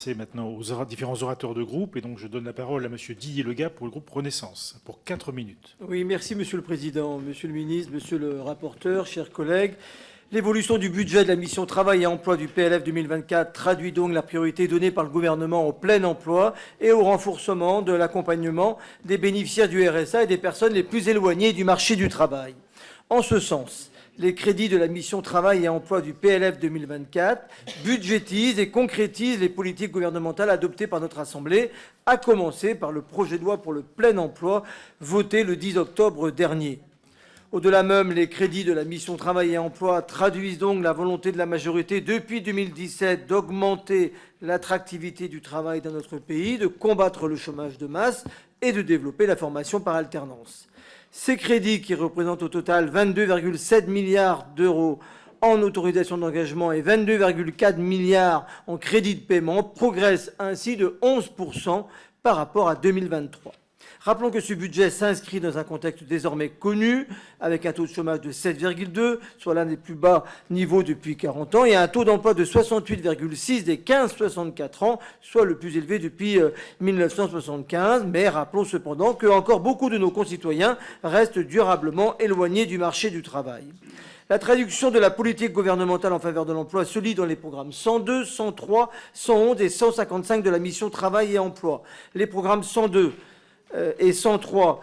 C'est maintenant aux différents orateurs de groupe, et donc je donne la parole à Monsieur Didier Lega pour le groupe Renaissance, pour 4 minutes. Oui, merci Monsieur le Président, Monsieur le Ministre, Monsieur le Rapporteur, chers collègues. L'évolution du budget de la mission Travail et Emploi du PLF 2024 traduit donc la priorité donnée par le gouvernement au plein emploi et au renforcement de l'accompagnement des bénéficiaires du RSA et des personnes les plus éloignées du marché du travail. En ce sens, les crédits de la mission Travail et Emploi du PLF 2024 budgétisent et concrétisent les politiques gouvernementales adoptées par notre Assemblée, à commencer par le projet de loi pour le plein emploi voté le 10 octobre dernier. Au-delà même, les crédits de la mission Travail et Emploi traduisent donc la volonté de la majorité depuis 2017 d'augmenter l'attractivité du travail dans notre pays, de combattre le chômage de masse et de développer la formation par alternance. Ces crédits, qui représentent au total 22,7 milliards d'euros en autorisation d'engagement et 22,4 milliards en crédits de paiement, progressent ainsi de 11% par rapport à 2023. Rappelons que ce budget s'inscrit dans un contexte désormais connu, avec un taux de chômage de 7,2, soit l'un des plus bas niveaux depuis 40 ans, et un taux d'emploi de 68,6 des 15-64 ans, soit le plus élevé depuis 1975. Mais rappelons cependant que encore beaucoup de nos concitoyens restent durablement éloignés du marché du travail. La traduction de la politique gouvernementale en faveur de l'emploi se lit dans les programmes 102, 103, 111 et 155 de la mission Travail et Emploi. Les programmes 102 et 103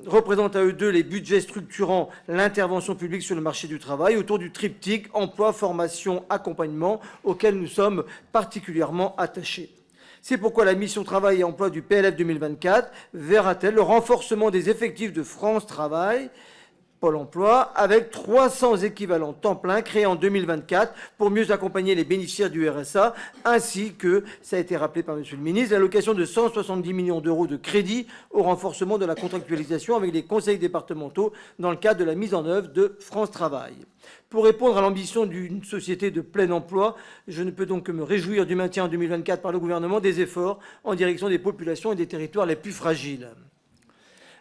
représentent à eux deux les budgets structurant l'intervention publique sur le marché du travail autour du triptyque emploi, formation, accompagnement auquel nous sommes particulièrement attachés. C'est pourquoi la mission Travail et Emploi du PLF 2024 verra-t-elle le renforcement des effectifs de France Travail, Pôle emploi, avec 300 équivalents temps plein créés en 2024 pour mieux accompagner les bénéficiaires du RSA, ainsi que, ça a été rappelé par Monsieur le Ministre, l'allocation de 170 millions d'euros de crédit au renforcement de la contractualisation avec les conseils départementaux dans le cadre de la mise en œuvre de France Travail. Pour répondre à l'ambition d'une société de plein emploi, je ne peux donc que me réjouir du maintien en 2024 par le gouvernement des efforts en direction des populations et des territoires les plus fragiles.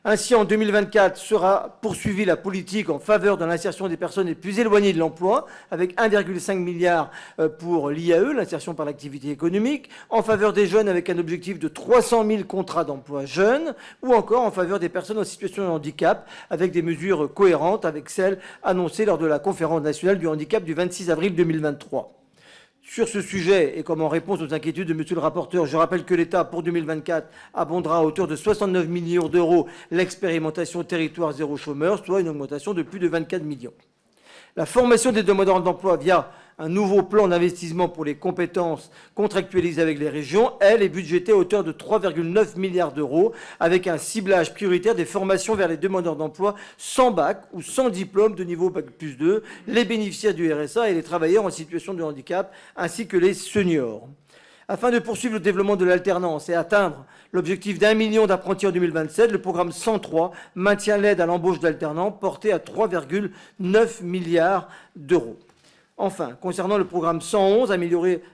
Ainsi, en 2024, sera poursuivie la politique en faveur de l'insertion des personnes les plus éloignées de l'emploi, avec 1,5 milliard pour l'IAE, l'insertion par l'activité économique, en faveur des jeunes avec un objectif de 300 000 contrats d'emploi jeunes, ou encore en faveur des personnes en situation de handicap, avec des mesures cohérentes avec celles annoncées lors de la conférence nationale du handicap du 26 avril 2023. Sur ce sujet, et comme en réponse aux inquiétudes de Monsieur le rapporteur, je rappelle que l'État, pour 2024, abondera à hauteur de 69 millions d'euros l'expérimentation territoire zéro chômeur, soit une augmentation de plus de 24 millions. La formation des demandeurs d'emploi via un nouveau plan d'investissement pour les compétences contractualisées avec les régions, elle est budgétée à hauteur de 3,9 milliards d'euros, avec un ciblage prioritaire des formations vers les demandeurs d'emploi sans bac ou sans diplôme de niveau bac+2, les bénéficiaires du RSA et les travailleurs en situation de handicap, ainsi que les seniors. Afin de poursuivre le développement de l'alternance et atteindre l'objectif d'1 million d'apprentis en 2027, le programme 103 maintient l'aide à l'embauche d'alternants portée à 3,9 milliards d'euros. Enfin, concernant le programme 111,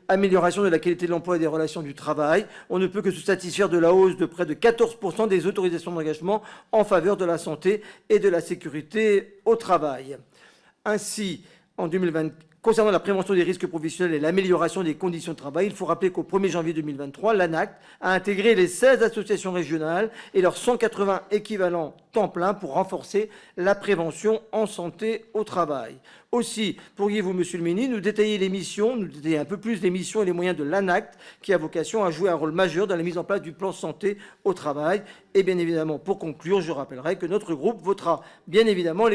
amélioration de la qualité de l'emploi et des relations du travail, on ne peut que se satisfaire de la hausse de près de 14% des autorisations d'engagement en faveur de la santé et de la sécurité au travail. Ainsi, en 2020, concernant la prévention des risques professionnels et l'amélioration des conditions de travail, il faut rappeler qu'au 1er janvier 2023, l'ANACT a intégré les 16 associations régionales et leurs 180 équivalents temps plein pour renforcer la prévention en santé au travail. Aussi, pourriez-vous, Monsieur le Ministre, nous détailler un peu plus les missions et les moyens de l'ANACT qui a vocation à jouer un rôle majeur dans la mise en place du plan santé au travail. Et bien évidemment, pour conclure, je rappellerai que notre groupe votera bien évidemment